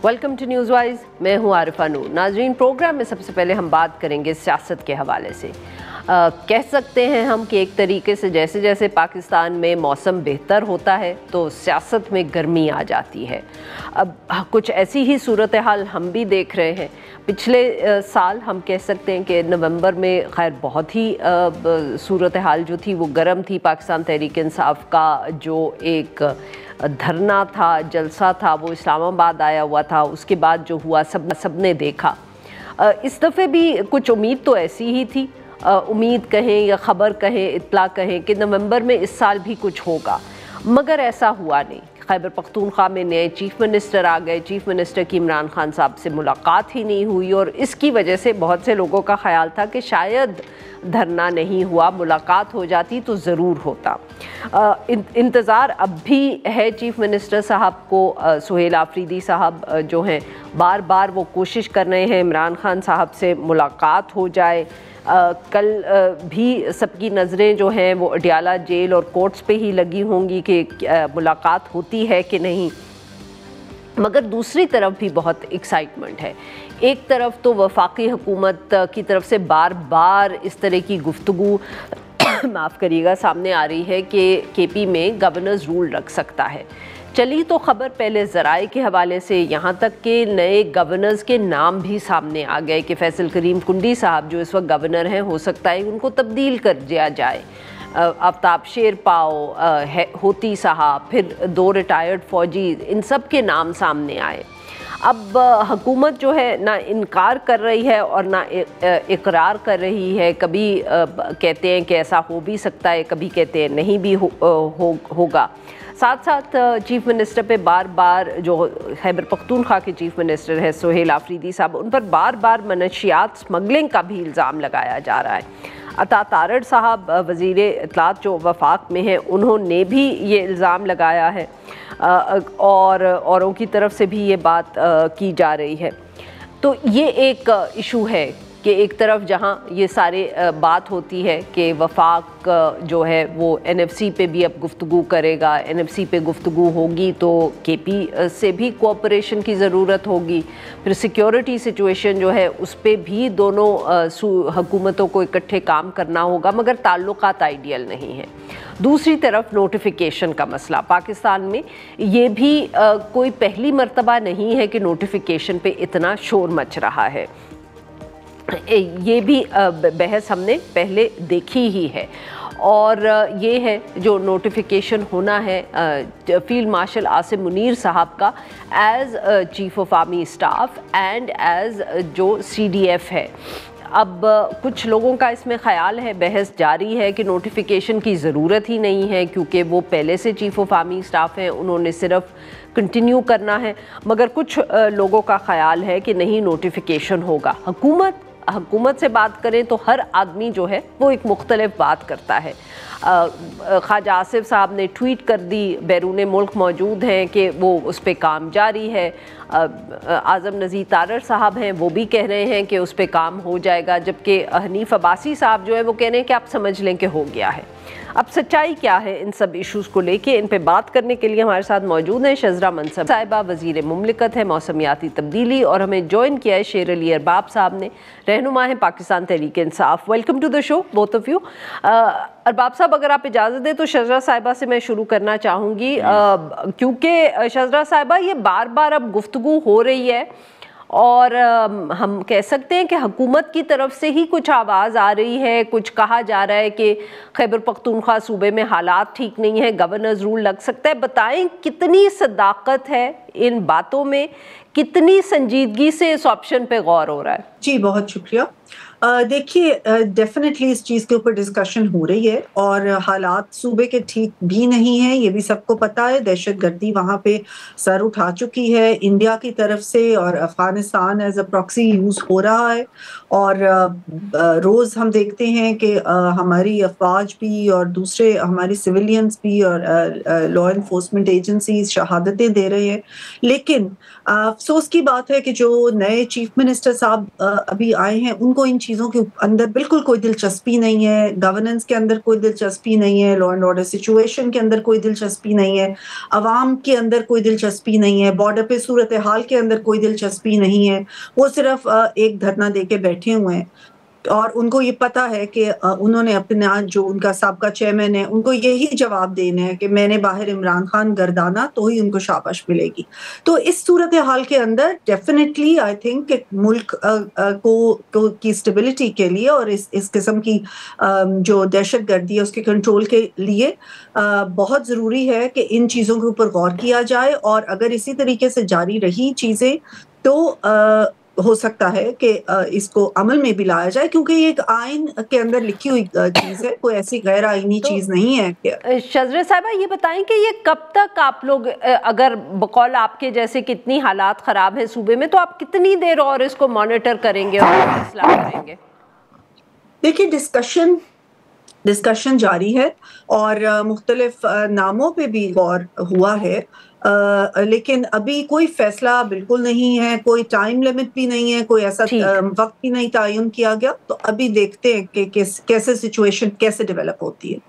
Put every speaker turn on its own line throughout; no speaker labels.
Welcome to news wise. मैं हूं आरिफा नूर। नाजरीन, प्रोग्राम में सबसे पहले हम बात करेंगे सियासत के हवाले से। कह सकते हैं हम कि एक तरीके से जैसे जैसे पाकिस्तान में मौसम बेहतर होता है तो सियासत में गर्मी आ जाती है। अब कुछ ऐसी ही सूरत हाल हम भी देख रहे हैं। पिछले साल हम कह सकते हैं कि नवंबर में खैर बहुत ही सूरत हाल जो थी वो गर्म थी। पाकिस्तान तहरीक इंसाफ का जो एक धरना था, जलसा था, वो इस्लामाबाद आया हुआ था। उसके बाद जो हुआ सबने देखा। इस दफ़े भी कुछ उम्मीद तो ऐसी ही थी। उम्मीद कहें या ख़बर कहें, इत्तला कहें कि नवंबर में इस साल भी कुछ होगा, मगर ऐसा हुआ नहीं। खैबर पख्तूनख्वा में नए चीफ़ मिनिस्टर आ गए। चीफ़ मिनिस्टर की इमरान खान साहब से मुलाकात ही नहीं हुई और इसकी वजह से बहुत से लोगों का ख्याल था कि शायद धरना नहीं हुआ, मुलाकात हो जाती तो ज़रूर होता। इंतज़ार अब भी है चीफ़ मिनिस्टर साहब को। सुहेल आफरीदी साहब जो हैं बार बार वो कोशिश कर रहे हैं इमरान खान साहब से मुलाकात हो जाए। कल भी सबकी नज़रें जो हैं वो अडियाला जेल और कोर्ट्स पे ही लगी होंगी कि मुलाकात होती है कि नहीं। मगर दूसरी तरफ भी बहुत एक्साइटमेंट है। एक तरफ तो वफाकी हुकूमत की तरफ से बार बार इस तरह की गुफ्तगू माफ़ करिएगा सामने आ रही है कि केपी में गवर्नर्स रूल रख सकता है। चली तो ख़बर पहले ज़राए के हवाले से, यहाँ तक कि नए गवर्नर्स के नाम भी सामने आ गए कि फैसल करीम कुंडी साहब जो इस वक्त गवर्नर हैं, हो सकता है उनको तब्दील कर दिया जाए। आफ्ताब शेरपाओ, होती साहब, फिर 2 रिटायर्ड फ़ौजी, इन सब के नाम सामने आए। अब हुकूमत जो है ना इनकार कर रही है और ना इकरार कर रही है। कभी कहते हैं कि ऐसा हो भी सकता है, कभी कहते हैं नहीं भी होगा। साथ साथ चीफ़ मिनिस्टर पे बार बार जो खैबर पख्तूनख्वा के चीफ़ मिनिस्टर है सुहेल आफरीदी साहब, उन पर बार बार मनशियात स्मगलिंग का भी इल्ज़ाम लगाया जा रहा है। अता तारड़ साहब वज़ीर इत्तलात जो वफाक में हैं, उन्होंने भी ये इल्ज़ाम लगाया है और औरों की तरफ से भी ये बात की जा रही है। तो ये एक इशू है कि एक तरफ जहाँ ये सारे बात होती है कि वफाक जो है वो एनएफसी पे भी अब गुफ्तगू करेगा। एनएफसी पे गुफ्तगू होगी तो केपी से भी कोऑपरेशन की ज़रूरत होगी। फिर सिक्योरिटी सिचुएशन जो है उस पे भी दोनों हुकूमतों को इकट्ठे काम करना होगा, मगर ताल्लुकात आइडियल नहीं है। दूसरी तरफ नोटिफिकेशन का मसला पाकिस्तान में, ये भी कोई पहली मर्तबा नहीं है कि नोटिफिकेशन पे इतना शोर मच रहा है। ये भी बहस हमने पहले देखी ही है और ये है जो नोटिफिकेशन होना है फील्ड मार्शल आसिम मुनीर साहब का as chief of army staff and as जो CDF है। अब कुछ लोगों का इसमें ख़याल है, बहस जारी है कि नोटिफिकेशन की ज़रूरत ही नहीं है क्योंकि वो पहले से चीफ़ ऑफ आर्मी स्टाफ हैं, उन्होंने सिर्फ कंटिन्यू करना है। मगर कुछ लोगों का ख़याल है कि नहीं, नोटिफिकेशन होगा। हुकूमत से बात करें तो हर आदमी जो है वो एक मुख्तलिफ बात करता है। ख्वाजा आसिफ साहब ने ट्वीट कर दी, बैरून मुल्क मौजूद हैं, कि वो उस पर काम जारी है। आज़म नज़ीर तारड़ साहब हैं, वो भी कह रहे हैं कि उस पर काम हो जाएगा, जबकि हनीफ अब्बासी साहब जो है वो कह रहे हैं कि आप समझ लें कि हो गया है। अब सच्चाई क्या है इन सब इशूज़ को लेके, इन पे बात करने के लिए हमारे साथ मौजूद हैं शज़रा मनसब साहिबा, वज़ीर मुमलिकत है मौसमियाती तब्दीली, और हमें ज्वाइन किया है शेर अली अरबाब साहब ने, रहनुमा है Pakistan Tehreek Insaf. Welcome to the show both of you. Arbab साहब, अगर आप इजाज़त दें तो शज़रा साहिबा से मैं शुरू करना चाहूँगी, क्योंकि शज़रा साहिबा ये बार बार अब गुफ्तगू हो रही है और हम कह सकते हैं कि हुकूमत की तरफ से ही कुछ आवाज़ आ रही है। कुछ कहा जा रहा है कि खैबर पख्तूनख्वा सूबे में हालात ठीक नहीं है, गवर्नर्स रूल लग सकता है। बताएं कितनी सदाकत है इन बातों में, कितनी संजीदगी से इस ऑप्शन पे गौर हो रहा है?
जी, बहुत शुक्रिया। देखिए, डेफिनेटली इस चीज़ के ऊपर डिस्कशन हो रही है और हालात सूबे के ठीक भी नहीं है, ये भी सबको पता है। दहशतगर्दी वहाँ पे सर उठा चुकी है इंडिया की तरफ से और Afghanistan as a proxy use हो रहा है और रोज़ हम देखते हैं कि हमारी अफवाज भी और दूसरे हमारे सिविलियंस भी और लॉ इन्फोर्समेंट एजेंसीज शहादतें दे रहे हैं। लेकिन अफसोस की बात है कि जो नए चीफ मिनिस्टर साहब अभी आए हैं, उनको इन चीज़ों चीज़ों के अंदर बिल्कुल कोई दिलचस्पी नहीं है, गवर्नेंस के अंदर कोई दिलचस्पी नहीं है, लॉ एंड ऑर्डर सिचुएशन के अंदर कोई दिलचस्पी नहीं है, अवाम के अंदर कोई दिलचस्पी नहीं है, बॉर्डर पे सूरत हाल के अंदर कोई दिलचस्पी नहीं है। वो सिर्फ एक धरना दे के बैठे हुए हैं और उनको ये पता है कि उन्होंने अपना जो उनका साबका चेयरमैन है उनको यही जवाब देना है कि मैंने बाहर इमरान खान गर्दाना तो ही उनको शाबाश मिलेगी। तो इस सूरत हाल के अंदर डेफिनेटली आई थिंक मुल्क को की स्टेबिलिटी के लिए और इस किस्म की जो दहशतगर्दी है उसके कंट्रोल के लिए बहुत ज़रूरी है कि इन चीज़ों के ऊपर गौर किया जाए और अगर इसी तरीके से जारी रही चीज़ें तो हो सकता है कि इसको अमल में भी लाया जाए, क्योंकि ये एक आइन के अंदर लिखी हुई चीज है, कोई ऐसी गैर आईनी चीज नहीं है।
शजरा साहिबा ये बताएं कि ये कब तक आप लोग, अगर बकौल आपके जैसे कितनी हालात खराब हैं सूबे में, तो आप कितनी देर और इसको मॉनिटर करेंगे और फैसला करेंगे?
देखिए, डिस्कशन जारी है और मुख्तलिफ नामों पे भी गौर हुआ है, लेकिन अभी कोई फैसला बिल्कुल नहीं है, कोई टाइम लिमिट भी नहीं है, कोई ऐसा वक्त भी नहीं तयन किया गया। तो अभी देखते हैं कि कैसे सिचुएशन कैसे डेवलप होती है।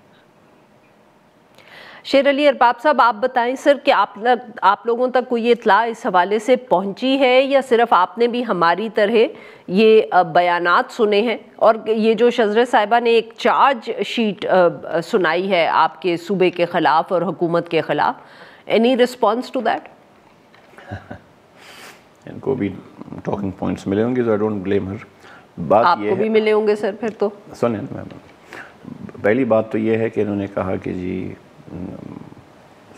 शेर अली अरबाब साहब, आप बताएं सर कि आप लोगों तक कोई इत्ला इस हवाले से पहुंची है या सिर्फ आपने भी हमारी तरह ये बयानात सुने हैं? और ये जो शजरा साहिबा ने एक चार्ज शीट सुनाई है आपके सूबे के खिलाफ और हुकूमत के खिलाफ, एनी रिस्पॉन्स टू दैट?
इनको भी टॉकिंग पॉइंट्स मिले होंगे, so I don't blame her। बात
आपको भी मिले होंगे सर फिर तो।
सुनिए मैम, पहली बात तो ये है कि इन्होंने कहा कि जी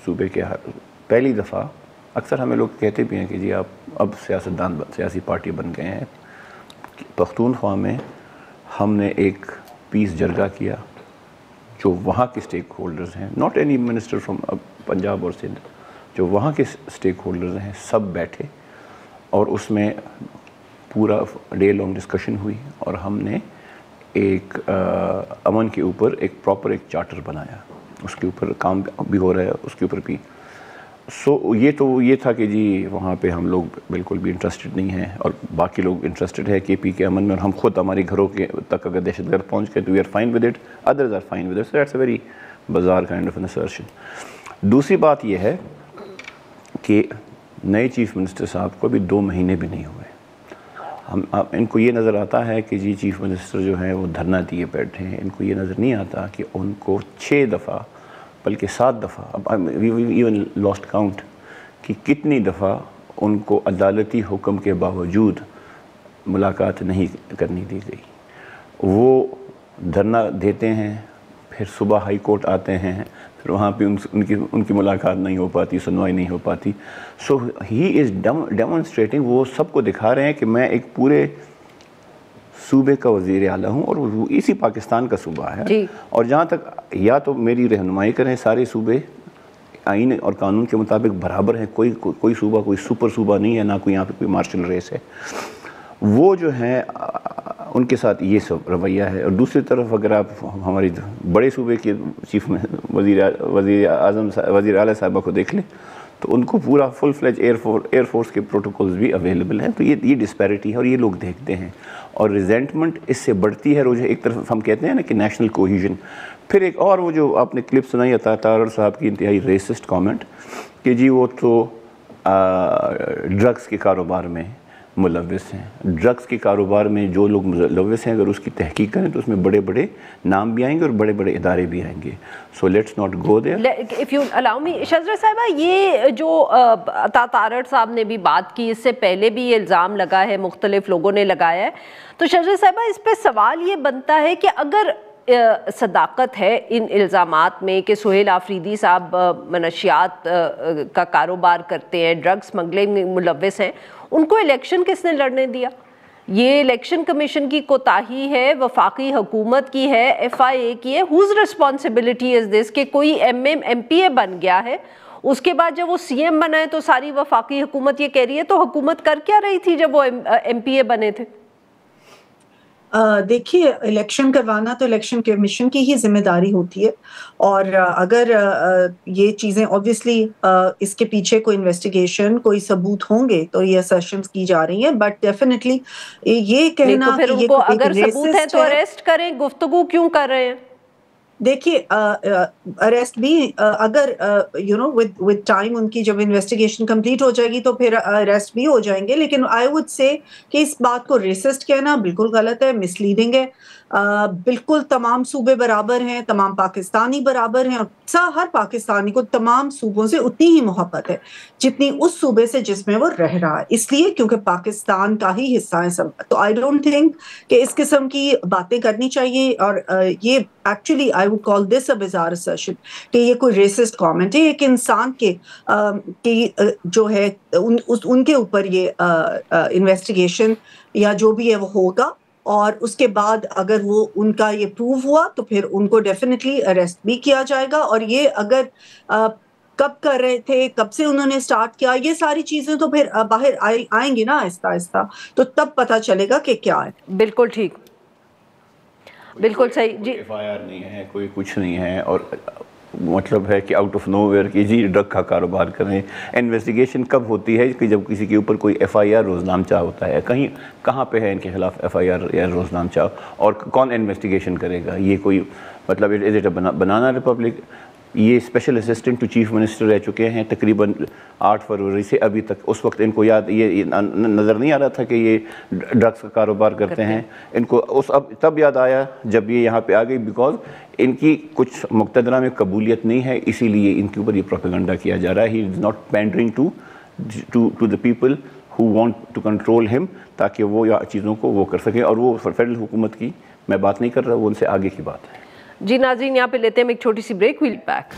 सूबे के पहली दफ़ा, अक्सर हमें लोग कहते भी हैं कि जी आप अब सियासतदान सियासी पार्टी बन गए हैं। पख्तूनख्वा में हमने एक पीस जरगा किया, जो वहाँ के स्टेक होल्डर्स हैं, not any minister from Punjab और सिंध, जो वहाँ के स्टेक होल्डर्स हैं, सब बैठे और उसमें पूरा डे लॉन्ग डिस्कशन हुई और हमने एक अमन के ऊपर एक प्रॉपर एक चार्टर बनाया, उसके ऊपर काम भी हो रहा है, उसके ऊपर भी। सो ये था कि जी वहाँ पे हम लोग बिल्कुल भी इंटरेस्टेड नहीं हैं और बाकी लोग इंटरेस्टेड है KP के अमन में, और हम खुद हमारे घरों के तक अगर दहशतगर्द पहुँच गए तो we are fine with it, others are fine with it. So that's a very bizarre kind of an assertion. दूसरी बात यह है कि नए चीफ़ मिनिस्टर साहब को अभी 2 महीने भी नहीं हुए। इनको ये नज़र आता है कि जी चीफ़ मिनिस्टर जो है वो धरना दिए बैठे हैं, इनको ये नज़र नहीं आता कि उनको 6 दफ़ा बल्कि 7 दफ़ा, अब इवन लॉस्ट काउंट कि कितनी दफ़ा उनको अदालती हुक्म के बावजूद मुलाकात नहीं करनी दी गई। वो धरना देते हैं, फिर सुबह हाई कोर्ट आते हैं, फिर वहाँ पे उनकी मुलाकात नहीं हो पाती, सुनवाई नहीं हो पाती। सो ही इज़ डेमोन्स्ट्रेटिंग, वो सबको दिखा रहे हैं कि मैं एक पूरे सूबे का वज़ीर आला हूँ और वो इसी पाकिस्तान का सूबा है। और जहाँ तक या तो मेरी रहनुमाई करें, सारे सूबे आइन और कानून के मुताबिक बराबर हैं, कोई सूबा कोई सुपर सूबा नहीं है, ना कोई यहाँ पे कोई मार्शल रेस है। वो जो है उनके साथ ये सब रवैया है। और दूसरी तरफ अगर आप हमारी बड़े सूबे के चीफ में वज़ीर आला साहबा को देख लें तो उनको पूरा फुल फ्लेज एयरफोर्स के प्रोटोकॉल्स भी अवेलेबल हैं। तो ये डिस्पैरिटी है और ये लोग देखते हैं और रिजेंटमेंट इससे बढ़ती है रोज़। एक तरफ हम कहते हैं ना कि नेशनल कोहिजन, फिर एक और वो जो आपने क्लिप सुनाई तारड़ साहब की इंतहाई रेसिस्ट कमेंट कि जी वो तो ड्रग्स के कारोबार में मुलव्विस हैं। ड्रग्स के कारोबार में जो लोग मुलव्विस हैं, अगर उसकी तहकीक करें तो उसमें बड़े बड़े नाम भी आएंगे और बड़े बड़े इदारे भी आएंगे। So let's not go there.
If you allow me Shajra साहिबा, ये जो तारड़ साहब ने भी बात की, इससे पहले भी ये इल्ज़ाम लगा है, मुख्तलिफ लोगों ने लगाया है। तो शजरा साहिबा, इस पर सवाल ये बनता है कि अगर सदाकत है इन इल्ज़ामात में कि सुहेल आफरीदी साहब मनशियात का कारोबार करते हैं, ड्रग स्मगलिंग में मुलव्विस हैं, उनको इलेक्शन किसने लड़ने दिया? ये इलेक्शन कमीशन की कोताही है, वफाकी हुकूमत की है, FIA की है। हुज़ रिस्पॉन्सिबिलिटी इज़ दिस कि कोई MPA बन गया है, उसके बाद जब वो CM बना है तो सारी वफाकी हुकूमत ये कह रही है, तो हुकूमत कर क्या रही थी जब वो MPA बने थे?
देखिए, इलेक्शन करवाना तो इलेक्शन कमीशन की ही जिम्मेदारी होती है, और अगर ये चीजें ऑब्वियसली इसके पीछे कोई इन्वेस्टिगेशन, कोई सबूत होंगे तो ये असर्शंस की जा रही हैं, बट डेफिनेटली ये
नहीं, तो
कहना
फिर
कि ये
उनको
कोई एक
अगर सबूत है
रेसिस्ट
तो
है।
अरेस्ट करें, गुफ्तगू क्यों कर रहे हैं?
देखिए, अरेस्ट भी अगर विद टाइम उनकी जब इन्वेस्टिगेशन कंप्लीट हो जाएगी तो फिर अरेस्ट भी हो जाएंगे, लेकिन आई वुड से कि इस बात को रेसिस्ट कहना बिल्कुल गलत है, मिसलीडिंग है। बिल्कुल तमाम सूबे बराबर हैं, तमाम पाकिस्तानी बराबर हैं, और हर पाकिस्तानी को तमाम सूबों से उतनी ही मोहब्बत है जितनी उस सूबे से जिसमें वो रह रहा है, इसलिए क्योंकि पाकिस्तान का ही हिस्सा है सब। तो आई डोंट थिंक कि इस किस्म की बातें करनी चाहिए, और ये actually I would call this a bizarre assertion कि ये कोई रेसिस्ट कमेंट है। एक इंसान के जो है उनके ऊपर ये इन्वेस्टिगेशन या जो भी है वो होगा, और उसके बाद अगर वो उनका ये प्रूव हुआ तो फिर उनको डेफिनेटली अरेस्ट भी किया जाएगा। और ये अगर कब कर रहे थे, कब से उन्होंने स्टार्ट किया, ये सारी चीजें तो फिर बाहर आएंगी ना आहिस्ता आहिस्ता, तो तब पता चलेगा कि क्या है।
बिल्कुल ठीक, बिल्कुल सही जी।
एफआईआर नहीं है, कोई कुछ नहीं है, और मतलब है कि आउट ऑफ नोवेयर कि जी ड्रग का कारोबार करें। इन्वेस्टिगेशन कब होती है कि जब किसी के ऊपर कोई एफआईआर रोजनामचा होता है। कहीं कहाँ पे है इनके खिलाफ एफआईआर या रोजनामचा, और कौन इन्वेस्टिगेशन करेगा? ये कोई मतलब is it a banana republic? ये special assistant to chief minister रह चुके हैं तकरीबन 8 फरवरी से अभी तक। उस वक्त इनको याद ये नज़र नहीं आ रहा था कि ये ड्रग्स का कारोबार करते हैं। इनको अब तब याद आया जब ये यहाँ पे आ गई, बिकॉज इनकी कुछ मुक़्तदरा में कबूलियत नहीं है, इसीलिए इनके ऊपर ये प्रोपेगेंडा किया जा रहा है। He is not pandering to the people who want to control him, ताकि वो या चीज़ों को वो कर सकें। और वो फेडरल हुकूमत की मैं बात नहीं कर रहा, वो उनसे आगे की बात है।
जी नाज़रीन, यहाँ पे लेते हैं हम एक छोटी सी ब्रेक, विल बैक।